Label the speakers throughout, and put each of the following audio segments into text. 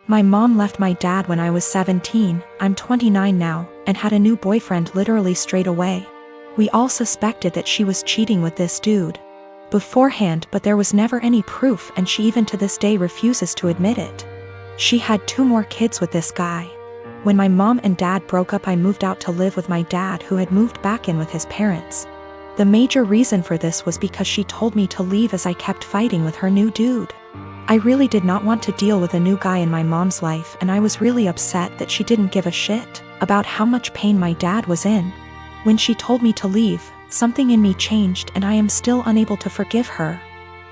Speaker 1: My mom left my dad when I was 17, I'm 29 now, and had a new boyfriend literally straight away. We all suspected that she was cheating with this dude beforehand, but there was never any proof, and she even to this day refuses to admit it. She had 2 more kids with this guy. When my mom and dad broke up, I moved out to live with my dad, who had moved back in with his parents. The major reason for this was because she told me to leave as I kept fighting with her new dude. I really did not want to deal with a new guy in my mom's life, and I was really upset that she didn't give a shit about how much pain my dad was in. When she told me to leave, something in me changed, and I am still unable to forgive her.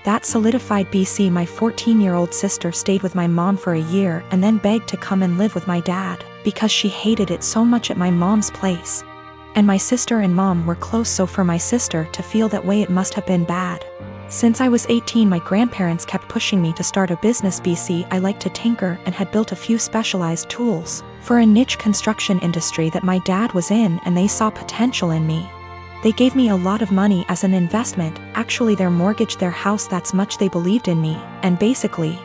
Speaker 1: That solidified BC. My 14-year-old sister stayed with my mom for a year and then begged to come and live with my dad because she hated it so much at my mom's place. And my sister and mom were close, so for my sister to feel that way, it must have been bad. Since I was 18, my grandparents kept pushing me to start a business. BC. I liked to tinker and had built a few specialized tools for a niche construction industry that my dad was in, and they saw potential in me. They gave me a lot of money as an investment. Actually, their mortgaged their house, that's much they believed in me, and basically,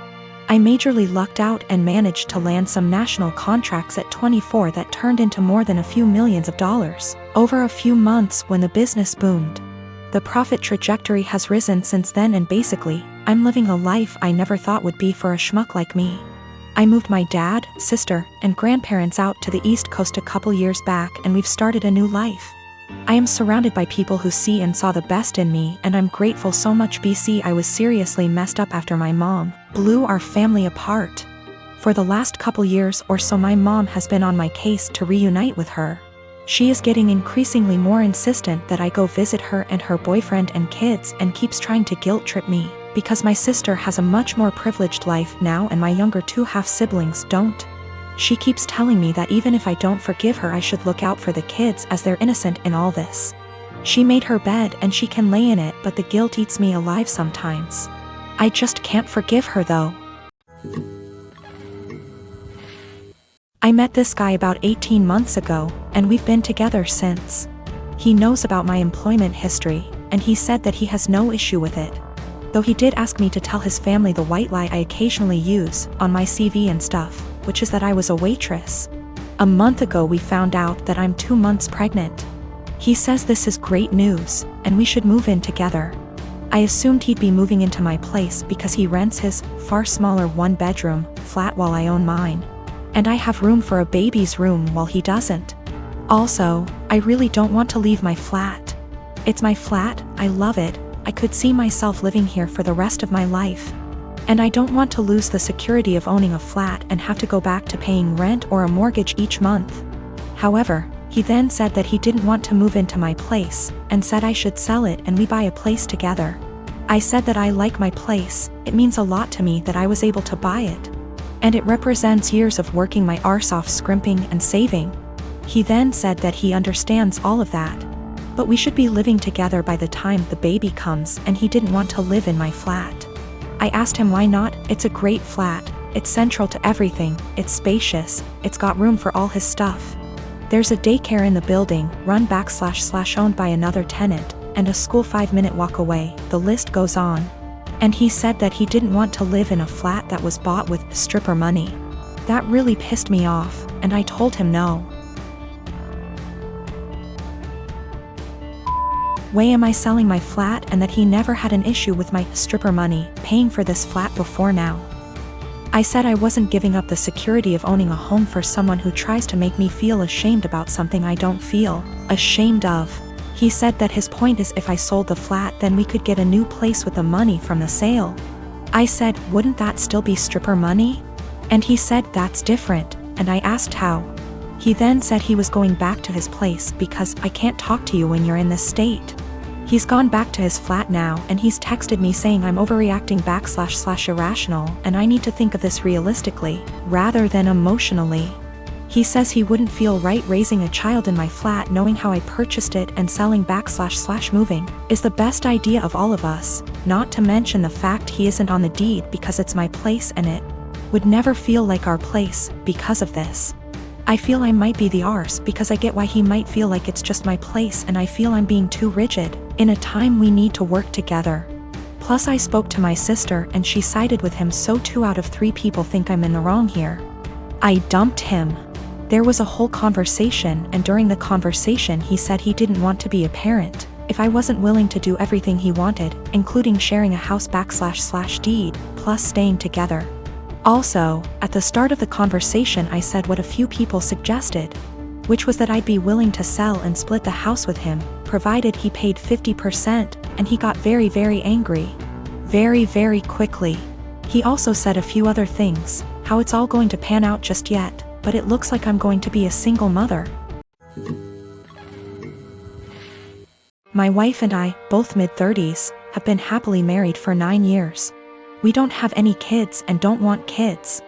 Speaker 1: I majorly lucked out and managed to land some national contracts at 24 that turned into more than a few millions of dollars over a few months when the business boomed. The profit trajectory has risen since then, and basically, I'm living a life I never thought would be for a schmuck like me. I moved my dad, sister, and grandparents out to the East Coast a couple years back, and we've started a new life. I am surrounded by people who see and saw the best in me, and I'm grateful so much. BC. I was seriously messed up after my mom blew our family apart. For the last couple years or so, my mom has been on my case to reunite with her. She is getting increasingly more insistent that I go visit her and her boyfriend and kids, and keeps trying to guilt trip me because my sister has a much more privileged life now and my younger 2 half-siblings don't. She keeps telling me that even if I don't forgive her, I should look out for the kids as they're innocent in all this. She made her bed and she can lay in it, but the guilt eats me alive sometimes. I just can't forgive her though. I met this guy about 18 months ago, and we've been together since. He knows about my employment history, and he said that he has no issue with it. Though he did ask me to tell his family the white lie I occasionally use on my CV and stuff, which is that I was a waitress. A month ago we found out that I'm 2 months pregnant. He says this is great news, and we should move in together. I assumed he'd be moving into my place because he rents his far smaller 1-bedroom flat while I own mine. And I have room for a baby's room while he doesn't. Also, I really don't want to leave my flat. It's my flat, I love it, I could see myself living here for the rest of my life. And I don't want to lose the security of owning a flat and have to go back to paying rent or a mortgage each month. However, he then said that he didn't want to move into my place, and said I should sell it and we buy a place together. I said that I like my place, it means a lot to me that I was able to buy it. And it represents years of working my arse off, scrimping and saving. He then said that he understands all of that, but we should be living together by the time the baby comes, and he didn't want to live in my flat. I asked him why not. It's a great flat, it's central to everything, it's spacious, it's got room for all his stuff. There's a daycare in the building, run / owned by another tenant, and a school 5-minute walk away, the list goes on. And he said that he didn't want to live in a flat that was bought with stripper money. That really pissed me off, and I told him no. Way am I selling my flat, and that he never had an issue with my stripper money paying for this flat before now. I said I wasn't giving up the security of owning a home for someone who tries to make me feel ashamed about something I don't feel ashamed of. He said that his point is if I sold the flat, then we could get a new place with the money from the sale. I said, wouldn't that still be stripper money? And he said that's different, and I asked how. He then said he was going back to his place because I can't talk to you when you're in this state. He's gone back to his flat now, and he's texted me saying I'm overreacting / irrational, and I need to think of this realistically, rather than emotionally. He says he wouldn't feel right raising a child in my flat knowing how I purchased it, and selling back / moving is the best idea of all of us, not to mention the fact he isn't on the deed because it's my place and it would never feel like our place because of this. I feel I might be the arse because I get why he might feel like it's just my place, and I feel I'm being too rigid in a time we need to work together. Plus I spoke to my sister and she sided with him, so 2 out of 3 people think I'm in the wrong here. I dumped him. There was a whole conversation, and during the conversation he said he didn't want to be a parent if I wasn't willing to do everything he wanted, including sharing a house / deed, plus staying together. Also, at the start of the conversation I said what a few people suggested, which was that I'd be willing to sell and split the house with him, provided he paid 50%, and he got very, very angry. Very, very quickly. He also said a few other things, how it's all going to pan out just yet, but it looks like I'm going to be a single mother. My wife and I, both mid-30s, have been happily married for 9 years. We don't have any kids and don't want kids.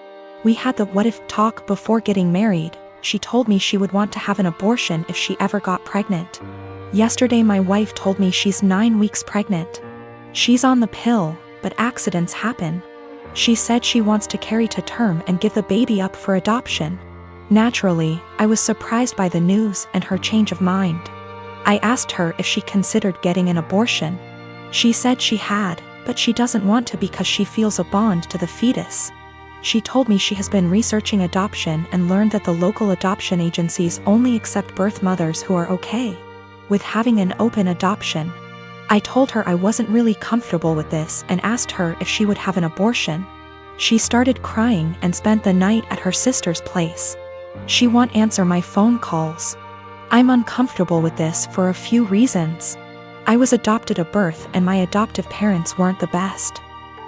Speaker 1: We had the what if talk before getting married. She told me she would want to have an abortion if she ever got pregnant. Yesterday my wife told me she's 9 weeks pregnant. She's on the pill, but accidents happen. She said she wants to carry to term and give the baby up for adoption. Naturally, I was surprised by the news and her change of mind. I asked her if she considered getting an abortion. She said she had, but she doesn't want to because she feels a bond to the fetus. She told me she has been researching adoption and learned that the local adoption agencies only accept birth mothers who are okay with having an open adoption. I told her I wasn't really comfortable with this and asked her if she would have an abortion. She started crying and spent the night at her sister's place. She won't answer my phone calls. I'm uncomfortable with this for a few reasons. I was adopted at birth and my adoptive parents weren't the best.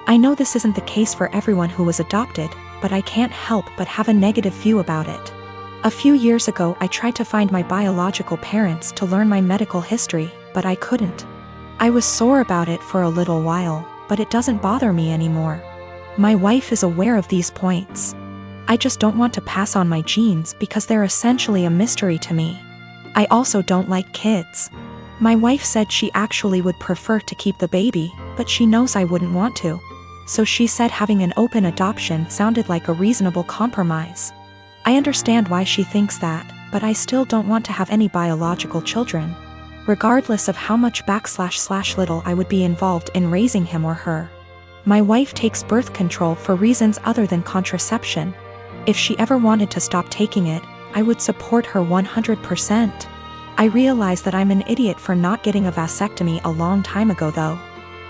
Speaker 1: I know this isn't the case for everyone who was adopted, but I can't help but have a negative view about it. A few years ago I tried to find my biological parents to learn my medical history, but I couldn't. I was sore about it for a little while, but it doesn't bother me anymore. My wife is aware of these points. I just don't want to pass on my genes because they're essentially a mystery to me. I also don't like kids. My wife said she actually would prefer to keep the baby, but she knows I wouldn't want to. So she said having an open adoption sounded like a reasonable compromise. I understand why she thinks that, but I still don't want to have any biological children, regardless of how much / little I would be involved in raising him or her. My wife takes birth control for reasons other than contraception. If she ever wanted to stop taking it, I would support her 100%. I realize that I'm an idiot for not getting a vasectomy a long time ago though.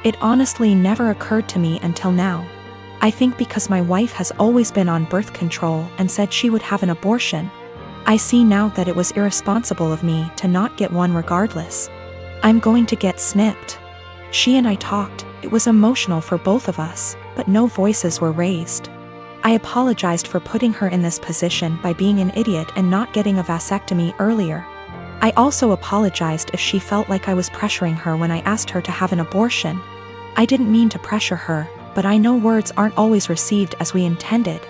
Speaker 1: It honestly never occurred to me until now. I think because my wife has always been on birth control and said she would have an abortion, I see now that it was irresponsible of me to not get one regardless. I'm going to get snipped. She and I talked, it was emotional for both of us, but no voices were raised. I apologized for putting her in this position by being an idiot and not getting a vasectomy earlier. I also apologized if she felt like I was pressuring her when I asked her to have an abortion. I didn't mean to pressure her, but I know words aren't always received as we intended.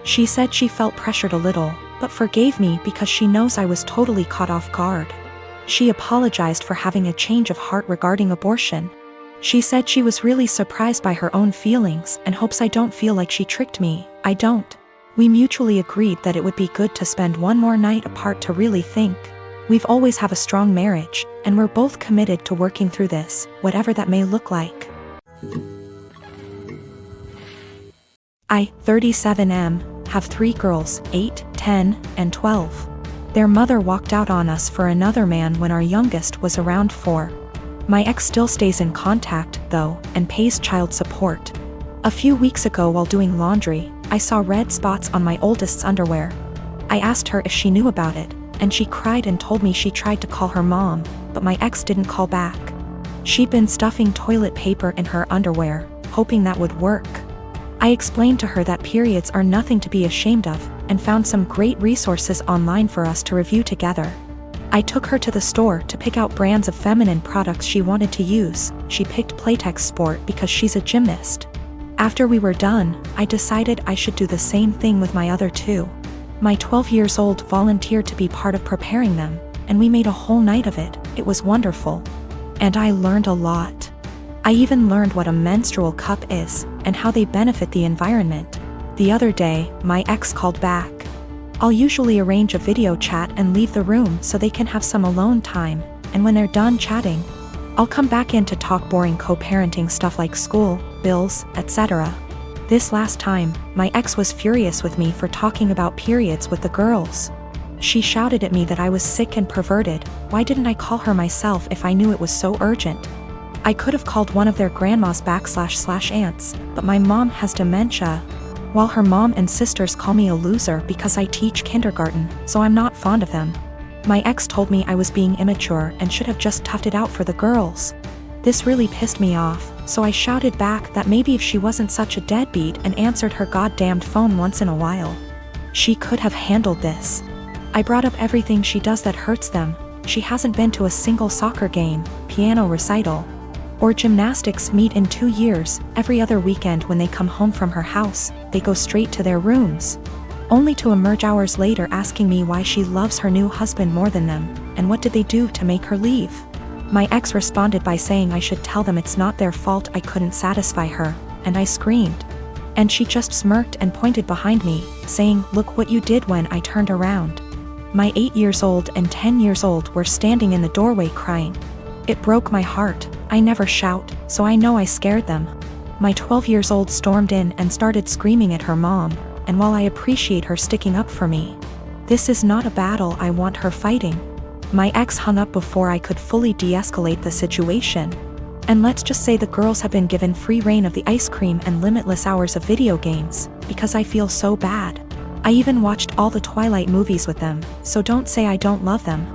Speaker 1: She said she felt pressured a little, but forgave me because she knows I was totally caught off guard. She apologized for having a change of heart regarding abortion. She said she was really surprised by her own feelings and hopes I don't feel like she tricked me. I don't. We mutually agreed that it would be good to spend one more night apart to really think. We've always have a strong marriage, and we're both committed to working through this, whatever that may look like. I, 37M, have 3 girls, 8, 10, and 12. Their mother walked out on us for another man when our youngest was around 4. My ex still stays in contact, though, and pays child support. A few weeks ago while doing laundry, I saw red spots on my oldest's underwear. I asked her if she knew about it, and she cried and told me she tried to call her mom, but my ex didn't call back. She'd been stuffing toilet paper in her underwear, hoping that would work. I explained to her that periods are nothing to be ashamed of, and found some great resources online for us to review together. I took her to the store to pick out brands of feminine products she wanted to use. She picked Playtex Sport because she's a gymnast. After we were done, I decided I should do the same thing with my other 2. My 12-year-old volunteered to be part of preparing them, and we made a whole night of it. It was wonderful. And I learned a lot. I even learned what a menstrual cup is, and how they benefit the environment. The other day, my ex called back. I'll usually arrange a video chat and leave the room so they can have some alone time, and when they're done chatting, I'll come back in to talk boring co-parenting stuff like school, bills, etc. This last time, my ex was furious with me for talking about periods with the girls. She shouted at me that I was sick and perverted. Why didn't I call her myself if I knew it was so urgent? I could have called one of their grandmas / aunts, but my mom has dementia. While her mom and sisters call me a loser because I teach kindergarten, so I'm not fond of them. My ex told me I was being immature and should have just toughed it out for the girls. This really pissed me off, so I shouted back that maybe if she wasn't such a deadbeat and answered her goddamned phone once in a while, she could have handled this. I brought up everything she does that hurts them. She hasn't been to a single soccer game, piano recital, or gymnastics meet in 2 years. Every other weekend when they come home from her house, they go straight to their rooms, only to emerge hours later asking me why she loves her new husband more than them, and what did they do to make her leave. My ex responded by saying I should tell them it's not their fault I couldn't satisfy her, and I screamed. And she just smirked and pointed behind me, saying, "Look what you did," when I turned around. My 8 years old and 10 years old were standing in the doorway crying. It broke my heart. I never shout, so I know I scared them. My 12 years old stormed in and started screaming at her mom, and while I appreciate her sticking up for me, this is not a battle I want her fighting. My ex hung up before I could fully de-escalate the situation. And let's just say the girls have been given free reign of the ice cream and limitless hours of video games, because I feel so bad. I even watched all the Twilight movies with them, so don't say I don't love them.